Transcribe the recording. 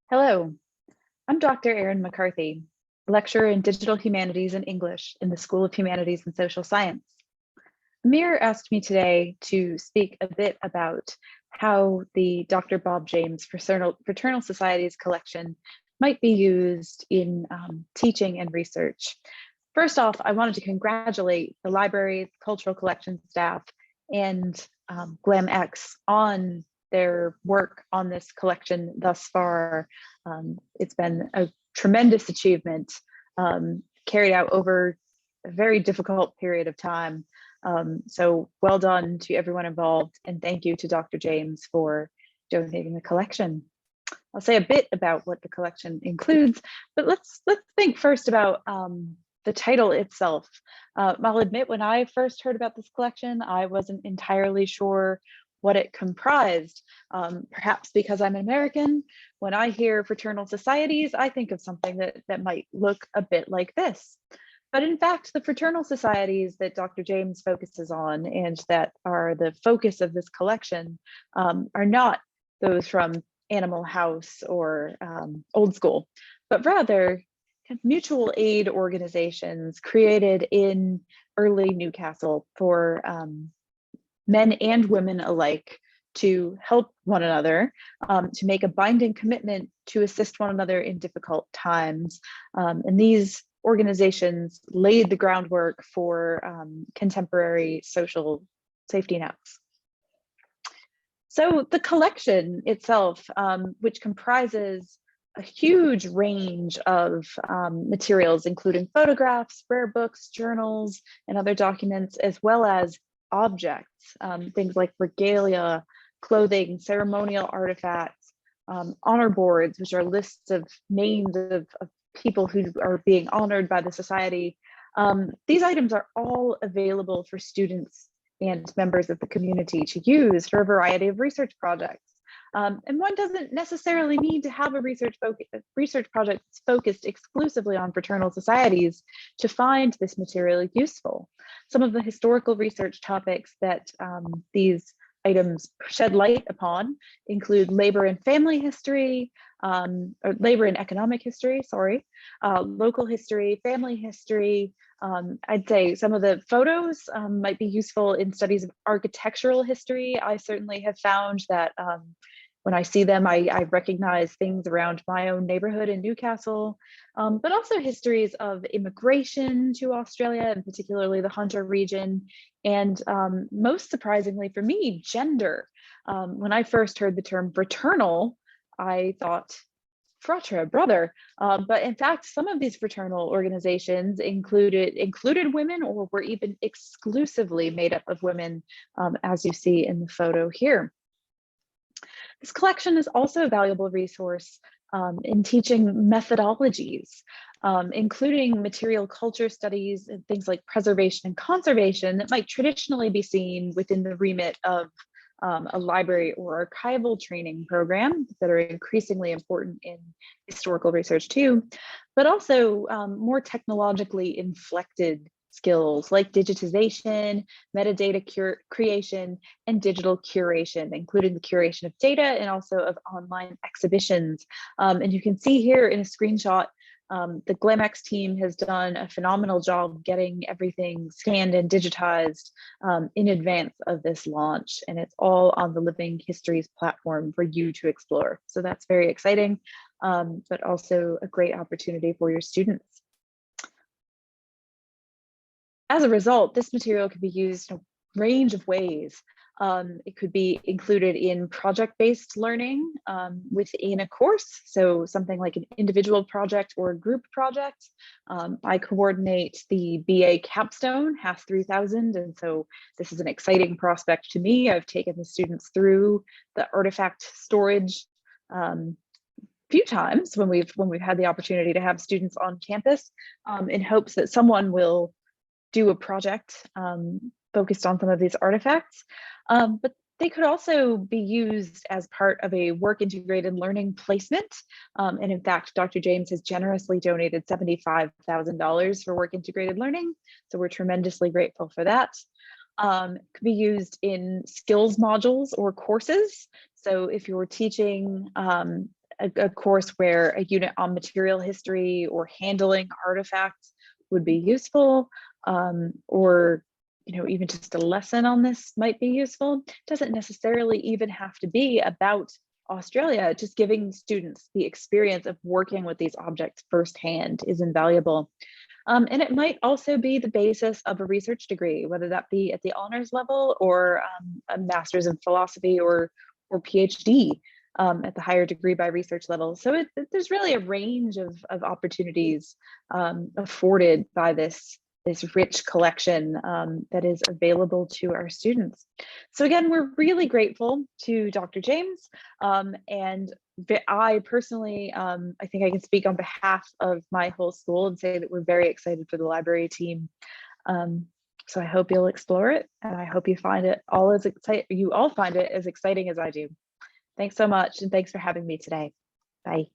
Hello, I'm Dr. Erin McCarthy, lecturer in Digital Humanities and English in the School of Humanities and Social Science. Amir asked me today to speak a bit about how the Dr. Bob James Fraternal Societies collection might be used in teaching and research. First off, I wanted to congratulate the library's cultural collections staff and GlamX on their work on this collection thus far. It's been a tremendous achievement carried out over a very difficult period of time. So well done to everyone involved, and thank you to Dr. James for donating the collection. I'll say a bit about what the collection includes, but let's think first about the title itself. I'll admit, when I first heard about this collection, I wasn't entirely sure what it comprised. Perhaps because I'm an American, when I hear fraternal societies, I think of something that might look a bit like this. But in fact, the fraternal societies that Dr. James focuses on and that are the focus of this collection are not those from Animal House or Old School, but rather mutual aid organizations created in early Newcastle for men and women alike to help one another, to make a binding commitment to assist one another in difficult times. And these organizations laid the groundwork for contemporary social safety nets. So the collection itself, which comprises a huge range of materials, including photographs, rare books, journals, and other documents, as well as objects, things like regalia, clothing, ceremonial artifacts, honor boards, which are lists of names of people who are being honored by the society. These items are all available for students and members of the community to use for a variety of research projects. And one doesn't necessarily need to have a research project that's focused exclusively on fraternal societies to find this material useful. Some of the historical research topics that these items shed light upon include labor and family history, or labor and economic history, sorry, local history, family history. I'd say some of the photos might be useful in studies of architectural history. I certainly have found that when I see them, I recognize things around my own neighborhood in Newcastle, but also histories of immigration to Australia, and particularly the Hunter region. And most surprisingly for me, gender. When I first heard the term fraternal, I thought fratra, brother. But in fact, some of these fraternal organizations included women, or were even exclusively made up of women, as you see in the photo here. This collection is also a valuable resource in teaching methodologies, including material culture studies and things like preservation and conservation that might traditionally be seen within the remit of a library or archival training program that are increasingly important in historical research too, but also more technologically inflected skills like digitization, metadata creation, and digital curation, including the curation of data and also of online exhibitions. And you can see here in a screenshot, the GlamX team has done a phenomenal job getting everything scanned and digitized in advance of this launch, and it's all on the Living Histories platform for you to explore. So that's very exciting, but also a great opportunity for your students. As a result, this material can be used in a range of ways. It could be included in project-based learning within a course, so something like an individual project or a group project. I coordinate the BA capstone, HAS 3000, and so this is an exciting prospect to me. I've taken the students through the artifact storage few times when we've had the opportunity to have students on campus, in hopes that someone will do a project focused on some of these artifacts, but they could also be used as part of a work integrated learning placement. And in fact, Dr. James has generously donated $75,000 for work integrated learning. So we're tremendously grateful for that. It could be used in skills modules or courses. So if you're teaching a course where a unit on material history or handling artifacts would be useful, or even just a lesson on this might be useful. It doesn't necessarily even have to be about Australia. Just giving students the experience of working with these objects firsthand is invaluable. And it might also be the basis of a research degree, whether that be at the honors level or a master's in philosophy or PhD at the higher degree by research level. So there's really a range of opportunities afforded by this rich collection that is available to our students. So again, we're really grateful to Dr. James, and I personally, I think I can speak on behalf of my whole school and say that we're very excited for the library team. So I hope you'll explore it, and I hope you find it all as exciting as I do. Thanks so much, and thanks for having me today. Bye.